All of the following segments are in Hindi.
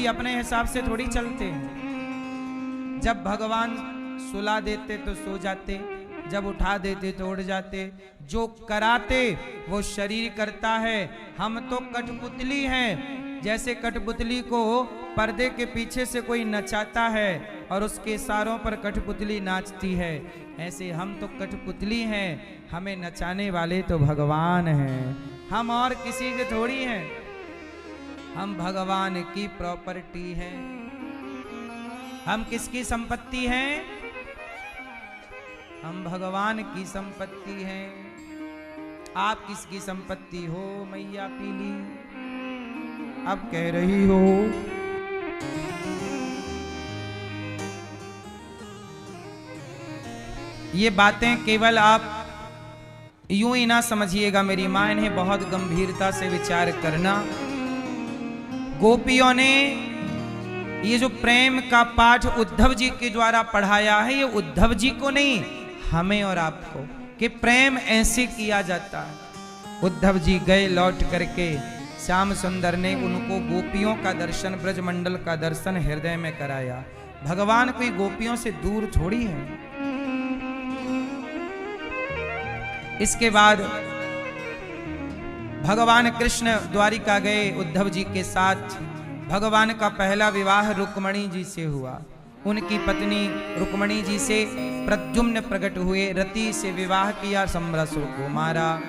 कोई अपने हिसाब से थोड़ी चलते हैं। जब भगवान सुला देते तो सो जाते, जब उठा देते तो उड़ जाते। जो कराते वो शरीर करता है। हम तो कठपुतली हैं। जैसे कठपुतली को पर्दे के पीछे से कोई नचाता है और उसके इशारों पर कठपुतली नाचती है, ऐसे हम तो कठपुतली हैं। हमें नचाने वाले तो भगवान हैं, हम और किसी के थोड़ी हैं। हम भगवान की प्रॉपर्टी हैं। हम किसकी संपत्ति हैं? हम भगवान की संपत्ति हैं। आप किसकी संपत्ति हो मैया पीली? अब कह रही हो ये बातें केवल आप यूं ही ना समझिएगा मेरी मां, इन्हें बहुत गंभीरता से विचार करना। गोपियों ने ये जो प्रेम का पाठ उद्धव जी के द्वारा पढ़ाया है, ये उद्धव जी को नहीं, हमें और आपको, कि प्रेम ऐसे किया जाता है। उद्धव जी गए लौट करके, श्याम सुंदर ने उनको गोपियों का दर्शन, ब्रजमंडल का दर्शन हृदय में कराया। भगवान कोई गोपियों से दूर थोड़ी है। इसके बाद भगवान कृष्ण द्वारिका गए उद्धव जी के साथ। भगवान का पहला विवाह रुक्मणी जी से हुआ। उनकी पत्नी रुक्मणी जी से प्रद्युम्न प्रकट हुए, रति से विवाह किया, समरसुर को मारा।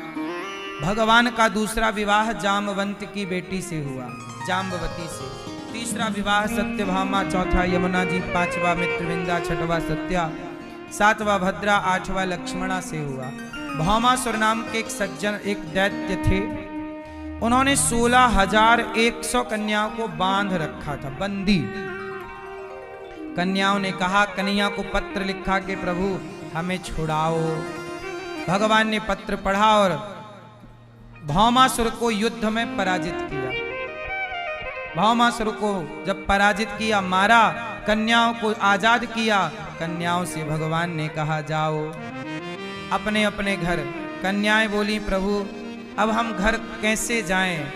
भगवान का दूसरा विवाह जामवंत की बेटी से हुआ, जाम्बवती से। तीसरा विवाह सत्यभामा, चौथा यमुना जी, पांचवा मित्रविंदा, छठवा सत्या, सातवां भद्रा, आठवां लक्ष्मणा से हुआ। भौमासुर नाम के एक सज्जन, एक दैत्य थे। उन्होंने 16,100 कन्याओं को बांध रखा था, बंदी। कन्याओं ने कहा, कन्या को पत्र लिखा कि प्रभु हमें छुड़ाओ। भगवान ने पत्र पढ़ा और भौमासुर को युद्ध में पराजित किया। भौमासुर को जब पराजित किया, मारा, कन्याओं को आजाद किया। कन्याओं से भगवान ने कहा जाओ अपने अपने घर। कन्याएं बोली प्रभु अब हम घर कैसे जाएं?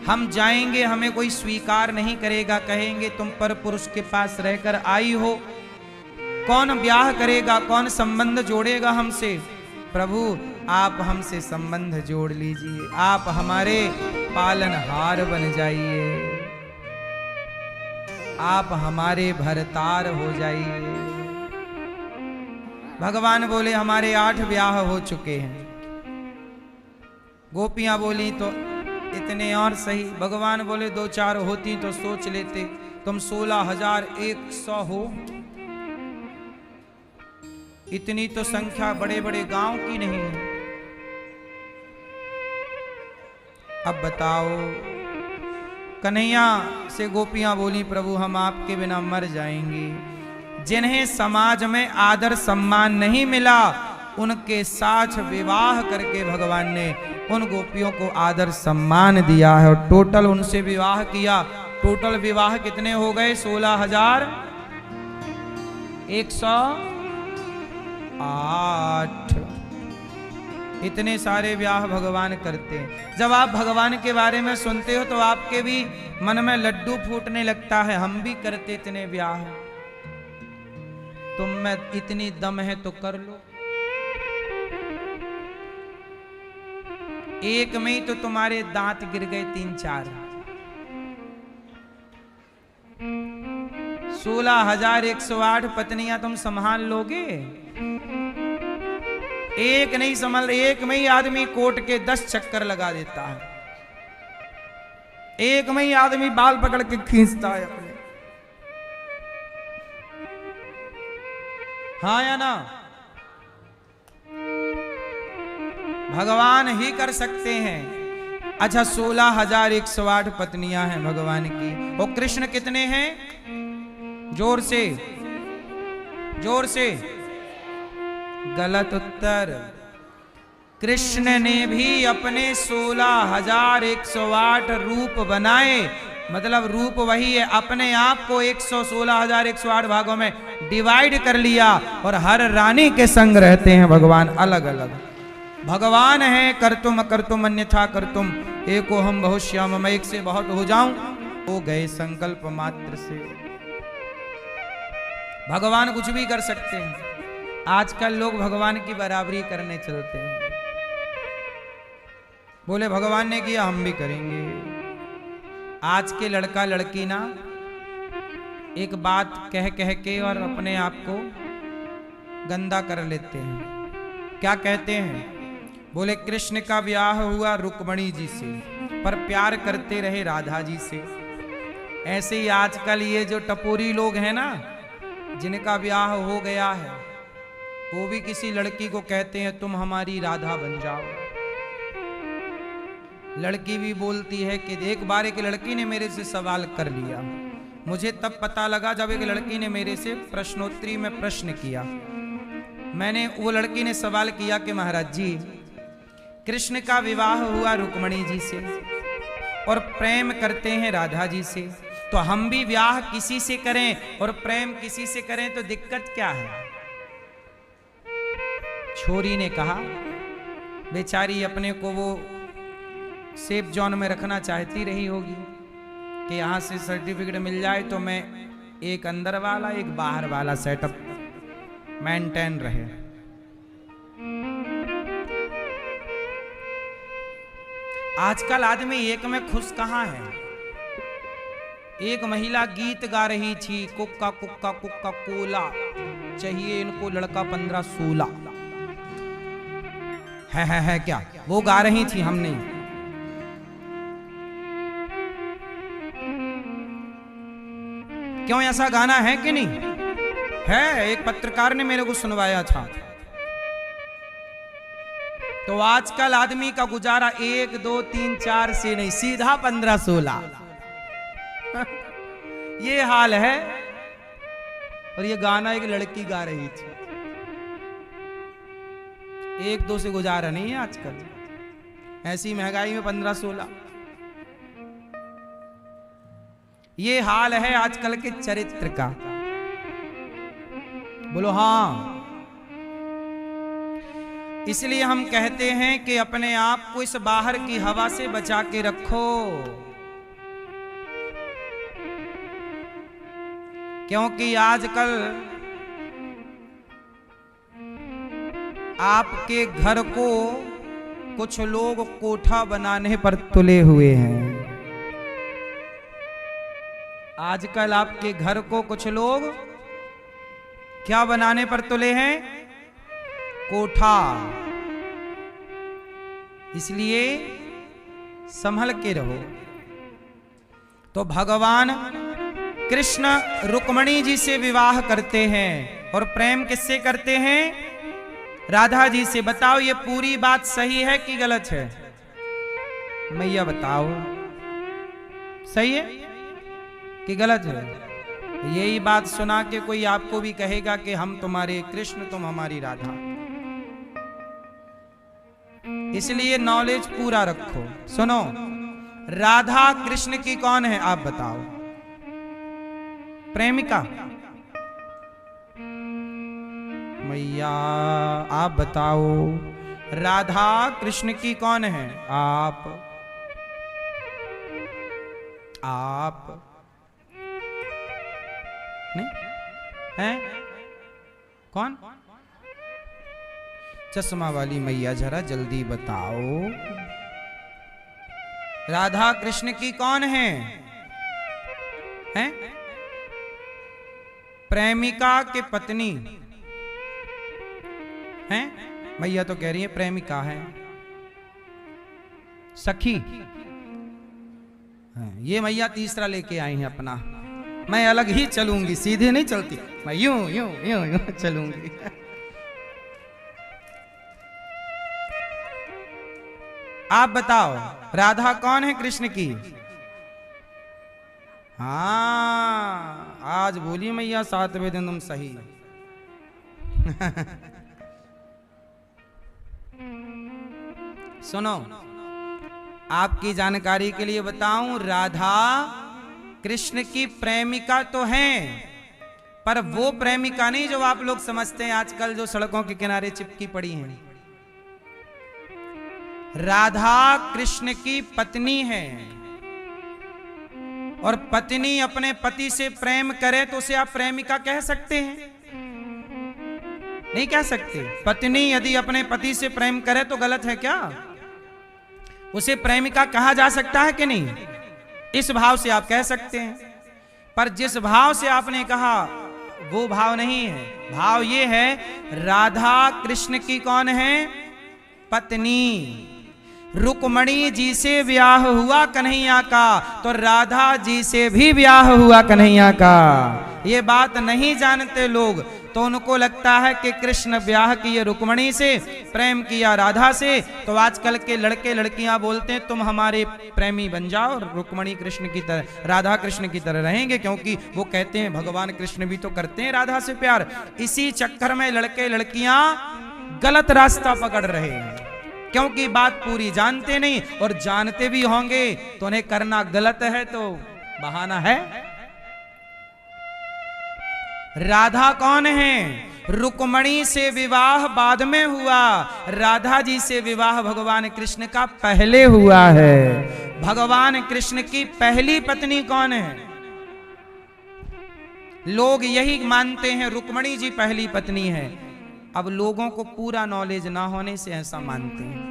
हम जाएंगे हमें कोई स्वीकार नहीं करेगा, कहेंगे तुम पर पुरुष के पास रहकर आई हो, कौन ब्याह करेगा, कौन संबंध जोड़ेगा हमसे? प्रभु आप हमसे संबंध जोड़ लीजिए, आप हमारे पालनहार बन जाइए, आप हमारे भरतार हो जाइए। भगवान बोले हमारे 8 ब्याह हो चुके हैं। गोपियां बोली तो इतने और सही। भगवान बोले 2-4 होती तो सोच लेते, तुम 16,100 हो, इतनी तो संख्या बड़े बड़े गांव की नहीं है। अब बताओ। कन्हैया से गोपियां बोली प्रभु हम आपके बिना मर जाएंगी। जिन्हें समाज में आदर सम्मान नहीं मिला, उनके साथ विवाह करके भगवान ने उन गोपियों को आदर सम्मान दिया है और टोटल उनसे विवाह किया। टोटल विवाह कितने हो गए? 16,108। इतने सारे ब्याह भगवान करते हैं। जब आप भगवान के बारे में सुनते हो तो आपके भी मन में लड्डू फूटने लगता है, हम भी करते इतने ब्याह। तुम में इतनी दम है तो कर लो। एक में ही तो तुम्हारे दांत गिर गए 3-4। 16,108 पत्नियां तुम संभाल लोगे? एक नहीं संभाल, एक में ही आदमी कोट के 10 चक्कर लगा देता है। एक में ही आदमी बाल पकड़ के खींचता है अपने। हाँ या ना? भगवान ही कर सकते हैं। अच्छा 16,108 पत्नियां हैं भगवान की। और कृष्ण कितने हैं? जोर से, जोर से। गलत उत्तर। कृष्ण ने भी अपने 16,108 रूप बनाए। मतलब रूप वही है, अपने आप को 16,108 भागों में डिवाइड कर लिया और हर रानी के संग रहते हैं भगवान अलग अलग। भगवान है कर्तुम अकर्तुम अन्यथा कर्तुम, एको हम बहुत श्याम, मैं एक से बहुत हो जाऊं, हो गए संकल्प मात्र से। भगवान कुछ भी कर सकते हैं। आजकल लोग भगवान की बराबरी करने चलते हैं, बोले भगवान ने किया हम भी करेंगे। आज के लड़का लड़की ना एक बात कह कह के और अपने आप को गंदा कर लेते हैं। क्या कहते हैं? बोले कृष्ण का ब्याह हुआ रुक्मणी जी से, पर प्यार करते रहे राधा जी से। ऐसे ही आजकल ये जो टपोरी लोग हैं ना, जिनका ब्याह हो गया है, वो भी किसी लड़की को कहते हैं तुम हमारी राधा बन जाओ। लड़की भी बोलती है कि एक बार एक लड़की ने मेरे से सवाल कर लिया। मुझे तब पता लगा जब एक लड़की ने मेरे से प्रश्नोत्तरी में प्रश्न किया। वो लड़की ने सवाल किया कि महाराज जी, कृष्ण का विवाह हुआ रुक्मणी जी से और प्रेम करते हैं राधा जी से, तो हम भी ब्याह किसी से करें और प्रेम किसी से करें तो दिक्कत क्या है? छोरी ने कहा, बेचारी अपने को वो सेफ जोन में रखना चाहती रही होगी कि यहां से सर्टिफिकेट मिल जाए तो मैं एक अंदर वाला एक बाहर वाला सेटअप मेंटेन रहे। आजकल आदमी एक में खुश कहां है? एक महिला गीत गा रही थी, कुक्का कुक्का कुक्का कोला, चाहिए इनको लड़का 15-16 है क्या? वो गा रही थी, हमने क्यों? ऐसा गाना है कि नहीं है? एक पत्रकार ने मेरे को सुनवाया था। तो आजकल आदमी का गुजारा 1 2 3 4 से नहीं, सीधा 15-16 ये हाल है। और ये गाना एक लड़की गा रही थी। 1-2 से गुजारा नहीं है आजकल, ऐसी महंगाई में 15-16। ये हाल है आजकल के चरित्र का। बोलो हाँ। इसलिए हम कहते हैं कि अपने आप को इस बाहर की हवा से बचा के रखो, क्योंकि आजकल आपके घर को कुछ लोग कोठा बनाने पर तुले हुए हैं। आजकल आपके घर को कुछ लोग क्या बनाने पर तुले हैं? कोठा। इसलिए संभल के रहो। तो भगवान कृष्ण रुक्मणी जी से विवाह करते हैं और प्रेम किससे करते हैं? राधा जी से। बताओ ये पूरी बात सही है कि गलत है? मैया बताओ, सही है कि गलत है? यही बात सुना के कोई आपको भी कहेगा कि हम तुम्हारे कृष्ण, तुम हमारी राधा। इसलिए नॉलेज पूरा रखो। सुनो, राधा कृष्ण की कौन है आप बताओ? प्रेमिका? मैया आप बताओ, राधा कृष्ण की कौन है? आप नहीं हैं? कौन? चश्मा वाली मैया जरा जल्दी बताओ, राधा कृष्ण की कौन है? हैं? प्रेमिका के पत्नी हैं? मैया तो कह रही है प्रेमिका है, सखी। ये मैया तीसरा लेके आई हैं अपना। मैं अलग ही चलूंगी, सीधे नहीं चलती, मैं यूं यूं यूं यूं चलूंगी। आप बताओ, राधा कौन है कृष्ण की? हाँ, आज बोली मैया 7वें दिन तुम सही। सुनो, आपकी जानकारी के लिए बताऊं, राधा कृष्ण की प्रेमिका तो हैं, पर वो प्रेमिका नहीं जो आप लोग समझते हैं आजकल, जो सड़कों के किनारे चिपकी पड़ी हैं। राधा कृष्ण की पत्नी है। और पत्नी अपने पति से प्रेम करे तो उसे आप प्रेमिका कह सकते हैं? नहीं कह सकते। पत्नी यदि अपने पति से प्रेम करे तो गलत है क्या? उसे प्रेमिका कहा जा सकता है कि नहीं? इस भाव से आप कह सकते हैं, पर जिस भाव से आपने कहा वो भाव नहीं है। भाव ये है, राधा कृष्ण की कौन है? पत्नी। रुक्मणी जी से ब्याह हुआ कन्हैया का, तो राधा जी से भी ब्याह हुआ कन्हैया का। ये बात नहीं जानते लोग, तो उनको लगता है कि कृष्ण ब्याह किए रुक्मणी से, प्रेम किया राधा से। तो आजकल के लड़के लड़कियां बोलते हैं तुम हमारे प्रेमी बन जाओ, रुक्मणी कृष्ण की तरह, राधा कृष्ण की तरह रहेंगे, क्योंकि वो कहते हैं भगवान कृष्ण भी तो करते हैं राधा से प्यार। इसी चक्कर में लड़के लड़कियां गलत रास्ता पकड़ रहे हैं, क्योंकि बात पूरी जानते नहीं, और जानते भी होंगे तो उन्हें करना गलत है तो बहाना है। राधा कौन है? रुक्मणी से विवाह बाद में हुआ, राधा जी से विवाह भगवान कृष्ण का पहले हुआ है। भगवान कृष्ण की पहली पत्नी कौन है? लोग यही मानते हैं रुक्मणी जी पहली पत्नी है। अब लोगों को पूरा नॉलेज ना होने से ऐसा मानते हैं।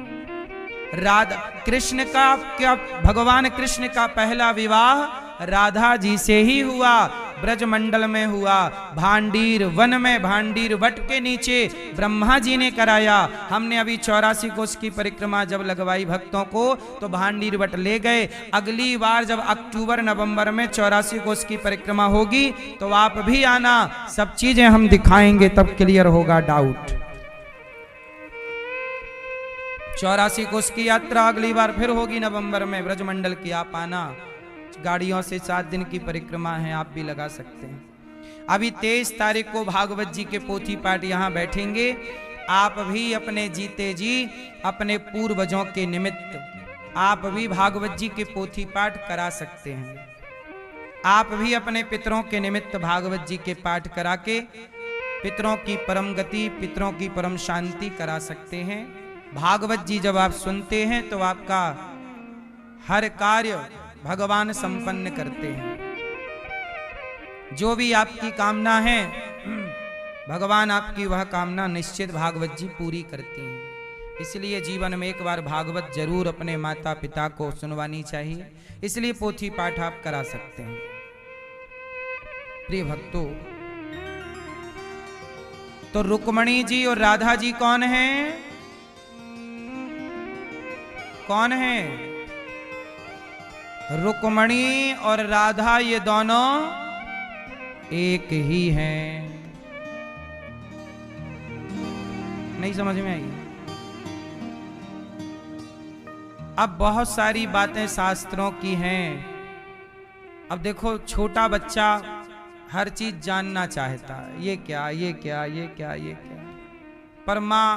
राधा कृष्ण का क्या, भगवान कृष्ण का पहला विवाह राधा जी से ही हुआ, ब्रजमंडल में हुआ, भांडीर वन में, भांडीर वट के नीचे ब्रह्मा जी ने कराया। हमने अभी 84 कोस की परिक्रमा जब लगवाई भक्तों को, तो भांडीर वट ले गए। अगली बार जब अक्टूबर नवंबर में 84 कोस की परिक्रमा होगी तो आप भी आना, सब चीजें हम दिखाएंगे, तब क्लियर होगा डाउट। 84 कोस की यात्रा अगली बार फिर होगी नवंबर में ब्रजमंडल की, आप आना। गाड़ियों से 7 दिन की परिक्रमा है, आप भी लगा सकते हैं। अभी 23 तारीख को भागवत जी के पोथी पाठ यहाँ बैठेंगे। आप भी अपने जीते जी, अपने पूर्वजों के निमित्त आप भी भागवत जी के पोथी पाठ करा सकते हैं। आप भी अपने पितरों के निमित्त भागवत जी के पाठ करा के पितरों की परम गति, पितरों की परम शांति करा सकते हैं। भागवत जी जब आप सुनते हैं तो आपका हर कार्य भगवान संपन्न करते हैं। जो भी आपकी कामना है भगवान आपकी वह कामना निश्चित भागवत जी पूरी करती हैं। इसलिए जीवन में एक बार भागवत जरूर अपने माता पिता को सुनवानी चाहिए। इसलिए पोथी पाठ आप करा सकते हैं। प्रिय भक्तों, तो रुक्मणी जी और राधा जी कौन हैं? कौन है? रुक्मणी और राधा ये दोनों एक ही हैं। नहीं समझ में आई? अब बहुत सारी बातें शास्त्रों की हैं। अब देखो, छोटा बच्चा हर चीज जानना चाहता है, ये क्या, ये क्या, ये क्या, ये क्या, पर माँ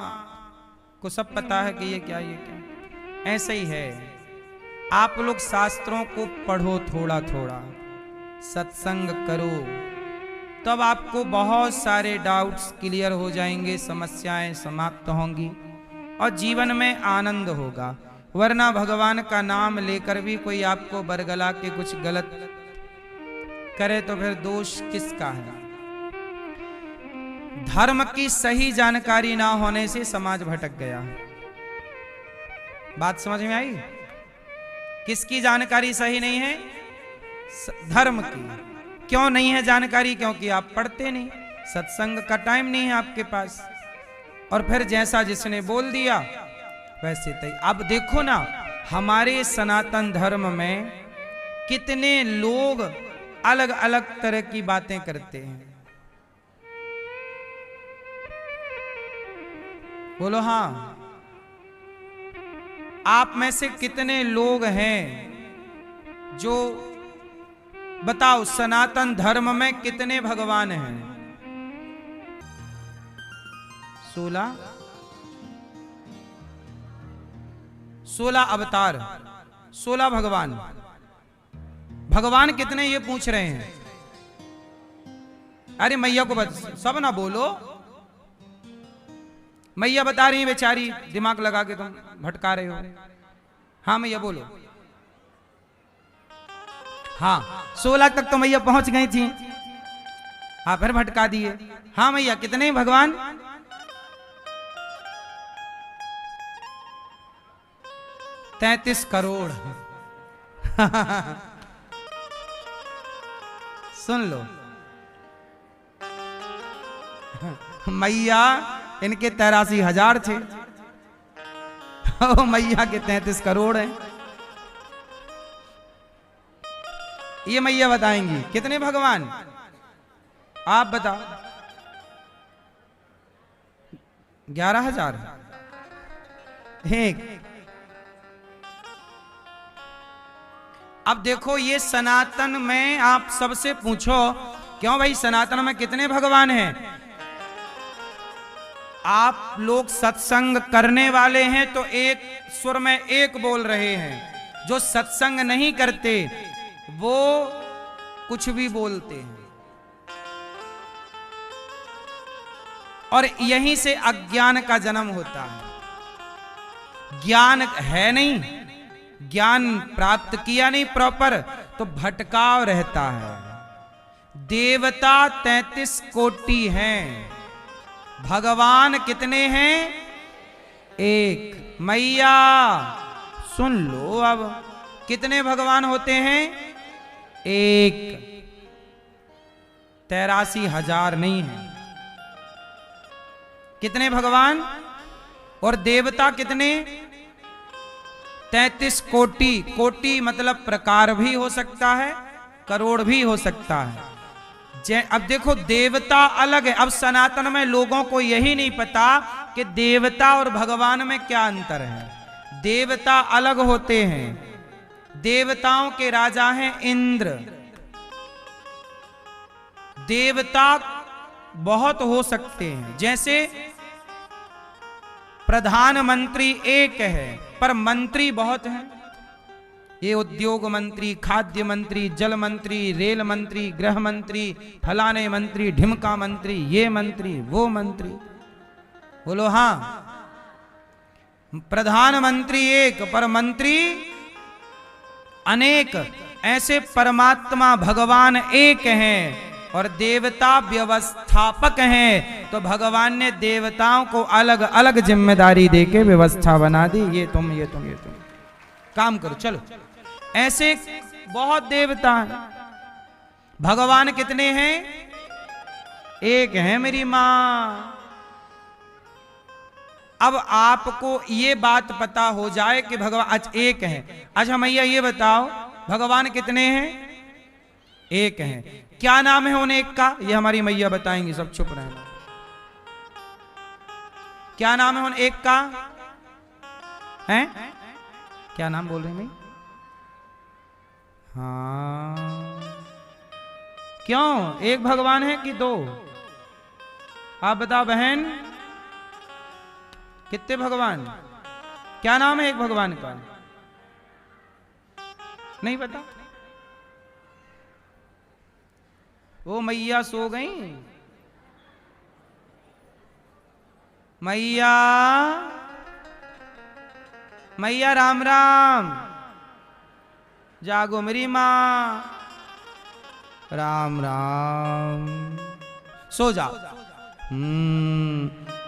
को सब पता है कि ये क्या, ये क्या। ऐसे ही है, आप लोग शास्त्रों को पढ़ो, थोड़ा थोड़ा सत्संग करो, तब आपको बहुत सारे डाउट्स क्लियर हो जाएंगे, समस्याएं समाप्त होंगी और जीवन में आनंद होगा। वरना भगवान का नाम लेकर भी कोई आपको बरगला के कुछ गलत करे तो फिर दोष किसका है? धर्म की सही जानकारी ना होने से समाज भटक गया। बात समझ में आई? किसकी जानकारी सही नहीं है? धर्म की। क्यों नहीं है जानकारी? क्योंकि आप पढ़ते नहीं, सत्संग का टाइम नहीं है आपके पास, और फिर जैसा जिसने बोल दिया वैसे तय। अब देखो ना, हमारे सनातन धर्म में कितने लोग अलग अलग तरह की बातें करते हैं। बोलो हाँ। आप में से कितने लोग हैं जो, बताओ, सनातन धर्म में कितने भगवान हैं? 16 अवतार, 16 भगवान। भगवान कितने ये पूछ रहे हैं? अरे मैया को सब ना बोलो, मैया बता रही है, बेचारी दिमाग लगा के तुम भटका रहे हो। हाँ मैया बोलो। हाँ 16 तक तो मैया पहुंच गई थी। हाँ फिर भटका दिए। हाँ मैया कितने भगवान? 33 करोड़। सुन लो मैया इनके 83,000 थे, मैया के 33 करोड़ हैं। ये मैया बताएंगी कितने भगवान? आप बताओ। 11,000 एक। अब देखो ये सनातन में आप सबसे पूछो, क्यों भाई सनातन में कितने भगवान हैं? आप लोग सत्संग करने वाले हैं तो एक सुर में एक बोल रहे हैं, जो सत्संग नहीं करते वो कुछ भी बोलते हैं। और यहीं से अज्ञान का जन्म होता है। ज्ञान है नहीं, ज्ञान प्राप्त किया नहीं प्रॉपर, तो भटकाव रहता है। देवता 33 कोटि हैं, भगवान कितने हैं? एक। मैया सुन लो, अब कितने भगवान होते हैं? एक। 83,000 नहीं है। कितने भगवान? और देवता कितने? 33 कोटि। कोटि मतलब प्रकार भी हो सकता है, करोड़ भी हो सकता है। अब देखो देवता अलग है। अब सनातन में लोगों को यही नहीं पता कि देवता और भगवान में क्या अंतर है। देवता अलग होते हैं। देवताओं के राजा हैं इंद्र। देवता बहुत हो सकते हैं, जैसे प्रधानमंत्री एक है पर मंत्री बहुत हैं। ये उद्योग मंत्री, खाद्य मंत्री, जल मंत्री, रेल मंत्री, गृह मंत्री, फलाने मंत्री, ढिमका मंत्री, ये मंत्री, वो मंत्री। बोलो हाँ। प्रधानमंत्री एक पर मंत्री अनेक। ऐसे परमात्मा भगवान एक हैं और देवता व्यवस्थापक हैं। तो भगवान ने देवताओं को अलग अलग जिम्मेदारी देके व्यवस्था बना दी। ये तुम काम करो, चलो। ऐसे बहुत देवता हैं। भगवान कितने हैं? एक है मेरी मां। अब आपको ये बात पता हो जाए कि भगवान आज एक है। अच्छा मैया ये बताओ भगवान कितने हैं? एक हैं। क्या नाम है उन एक का? ये हमारी मैया बताएंगी, सब चुप रहना। क्या नाम है उन एक का? हैं? क्या नाम बोल रहे हैं भाई? हाँ क्यों? एक भगवान है कि दो? आप बताओ बहन, कितने भगवान? क्या नाम है एक भगवान का? नहीं पता? वो मैया सो गई। मैया, मैया राम राम, जागो मेरी मां। राम राम, सो जाओ।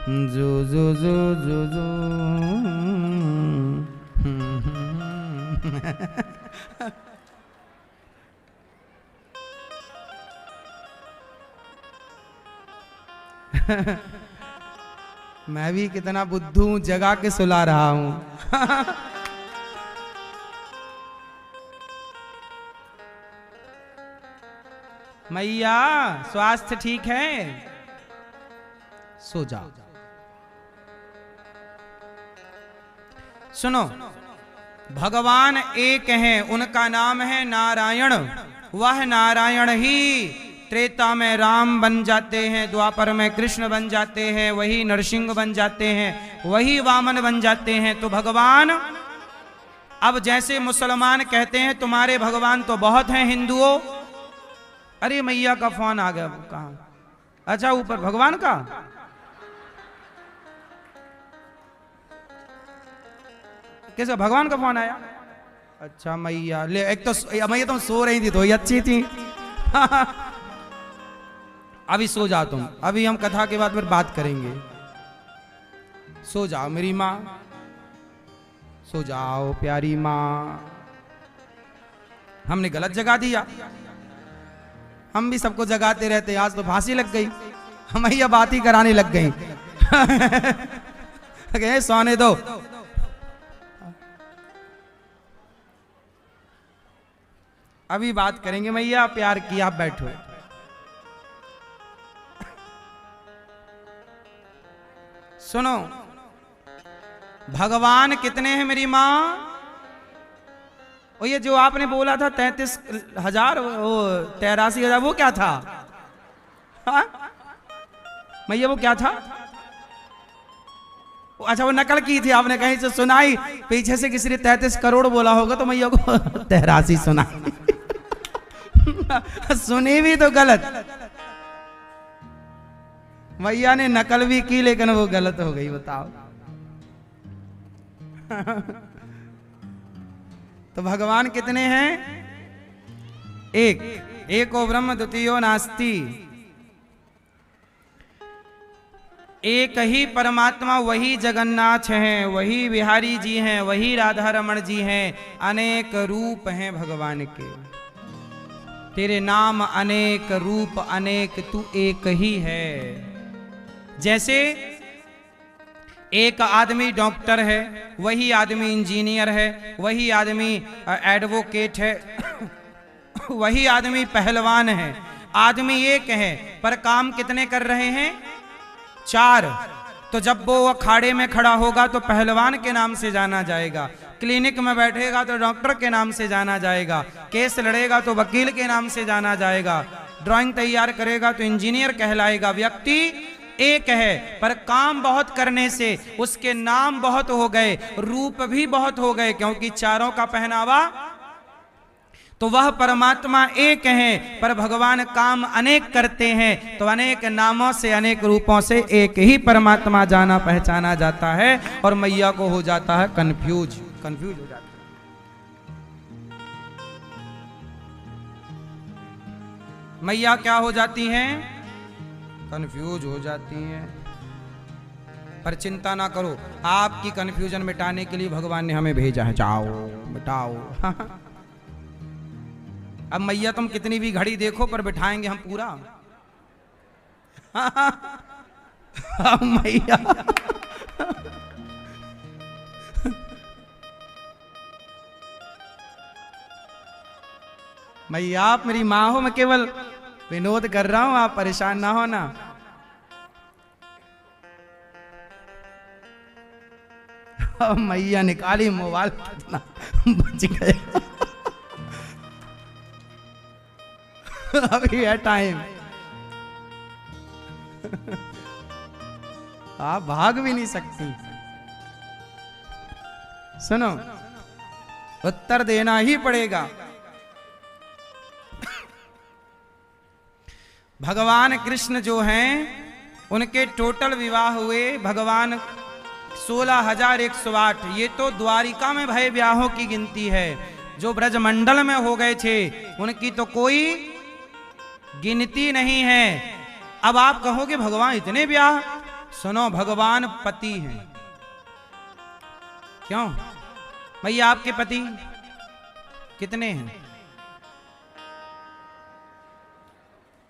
जो जो जो जो जो मैं भी कितना बुद्धू हूं, जगा के सुला रहा हूं। मैया स्वास्थ्य ठीक है? सो जाओ। सुनो, भगवान एक हैं, उनका नाम है नारायण। वह नारायण ही त्रेता में राम बन जाते हैं, द्वापर में कृष्ण बन जाते हैं, वही नरसिंह बन जाते हैं, वही वामन बन जाते हैं। तो भगवान, अब जैसे मुसलमान कहते हैं तुम्हारे भगवान तो बहुत हैं हिंदुओं। अरे मैया का फोन आ गया। कहाँ? अच्छा ऊपर भगवान का। कैसे भगवान का फोन आया? अच्छा मैया ले, एक तो मैया तुम सो रही थी तो ये अच्छी थी। अभी सो जाओ तुम, अभी हम कथा के बाद फिर बात करेंगे। सो जाओ मेरी माँ, सो जाओ प्यारी माँ। हमने गलत जगा दिया, हम भी सबको जगाते रहते, आज तो फांसी लग गई, मैया बात ही कराने लग गई। कहे सोने दो। अभी बात करेंगे मैया, प्यार किया, आप बैठो। सुनो, भगवान कितने हैं मेरी माँ? और ये जो आपने बोला था 33,000, वो 83,000, वो क्या था? हाँ मैया वो क्या था? अच्छा वो नकल की थी आपने, कहीं से सुनाई, पीछे से किसी ने 33 करोड़ बोला होगा तो मैया को 83 सुना। सुनी भी तो गलत, मैया ने नकल भी की लेकिन वो गलत हो गई, बताओ। तो भगवान कितने हैं? एक, एको ब्रह्म द्वितीयो नास्ति। एक ही परमात्मा, वही जगन्नाथ हैं, वही बिहारी जी हैं, वही राधा रमण जी हैं। अनेक रूप हैं भगवान के, तेरे नाम अनेक, रूप अनेक, तू एक ही है। जैसे एक आदमी डॉक्टर है, वही आदमी इंजीनियर है, वही आदमी एडवोकेट है, वही आदमी पहलवान है। आदमी एक है पर काम कितने कर रहे हैं? 4। तो जब वो अखाड़े में खड़ा होगा तो पहलवान के नाम से जाना जाएगा, क्लिनिक में बैठेगा तो डॉक्टर के नाम से जाना जाएगा, केस लड़ेगा तो वकील के नाम से जाना जाएगा, ड्राइंग तैयार करेगा तो इंजीनियर कहलाएगा। व्यक्ति एक है पर काम बहुत करने से उसके नाम बहुत हो गए, रूप भी बहुत हो गए, क्योंकि चारों का पहनावा। तो वह परमात्मा एक है पर भगवान काम अनेक करते हैं, तो अनेक नामों से अनेक रूपों से एक ही परमात्मा जाना पहचाना जाता है। और मैया को हो जाता है कंफ्यूज हो जाता है। मैया क्या हो जाती हैं? कंफ्यूज हो जाती हैं। पर चिंता ना करो, आपकी कंफ्यूजन मिटाने के लिए भगवान ने हमें भेजा है, जाओ मिटाओ। अब मैया तुम कितनी भी घड़ी देखो पर बिठाएंगे हम पूरा। मैया मैया आप मेरी माँ हो, मैं केवल विनोद कर रहा हूं, आप परेशान ना हो ना। मैया निकाली मोबाइल, कितना बच गए। अभी है टाइम, आप भाग भी नहीं सकती। सुनो, उत्तर देना ही पड़ेगा। भगवान कृष्ण जो हैं उनके टोटल विवाह हुए भगवान 16,108। ये तो द्वारिका में भय ब्याहों की गिनती है, जो ब्रजमंडल में हो गए थे उनकी तो कोई गिनती नहीं है। अब आप कहोगे भगवान इतने ब्याह, सुनो भगवान पति हैं। क्यों भैया, आपके पति कितने हैं?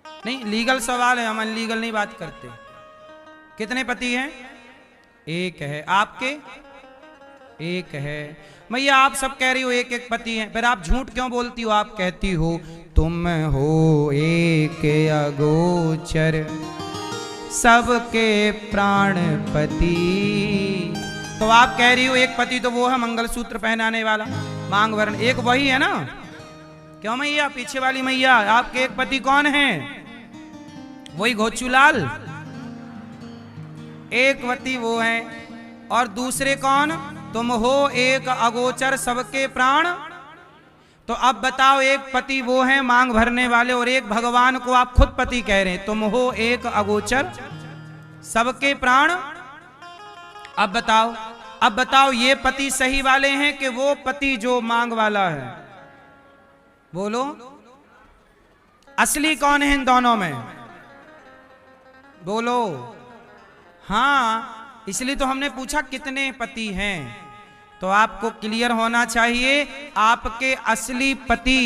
नहीं, लीगल सवाल है, हम अनलीगल नहीं बात करते। कितने पति हैं? एक है। आपके? एक है। भैया आप सब कह रही हो एक एक पति हैं, फिर आप झूठ क्यों बोलती हो? आप कहती हो तुम हो एक अगोचर सबके प्राणपति। तो आप कह रही हो एक पति तो वो है मंगलसूत्र पहनाने वाला, मांग वरण, एक वही है ना? क्यों मैया? पीछे वाली मैया, आपके एक पति कौन है? वही घोचूलाल। एक पति वो है, और दूसरे कौन? तुम हो एक अगोचर सबके प्राण। तो अब बताओ, एक पति वो है मांग भरने वाले, और एक भगवान को आप खुद पति कह रहे हैं, तुम हो एक अगोचर सबके प्राण। अब बताओ, अब बताओ ये पति सही वाले हैं कि वो पति जो मांग वाला है? बोलो, असली कौन है इन दोनों में? बोलो। हाँ, इसलिए तो हमने पूछा कितने पति हैं। तो आपको क्लियर होना चाहिए, आपके असली पति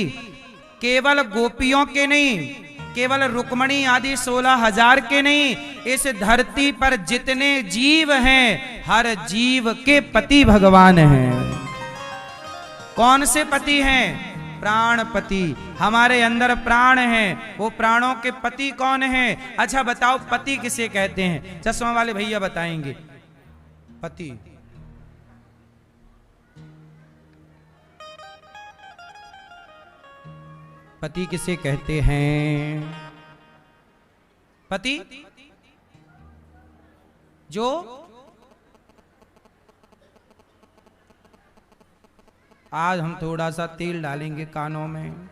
केवल गोपियों के नहीं, केवल रुक्मणी आदि 16,000 के नहीं, इस धरती पर जितने जीव हैं हर जीव के पति भगवान हैं। कौन से पति हैं? प्राणपति। हमारे अंदर प्राण हैं, वो प्राणों के पति कौन हैं? अच्छा बताओ, पति किसे कहते हैं? चश्मा वाले भैया बताएंगे। पति पति किसे कहते हैं? पति जो आज हम थोड़ा सा तेल डालेंगे कानों में।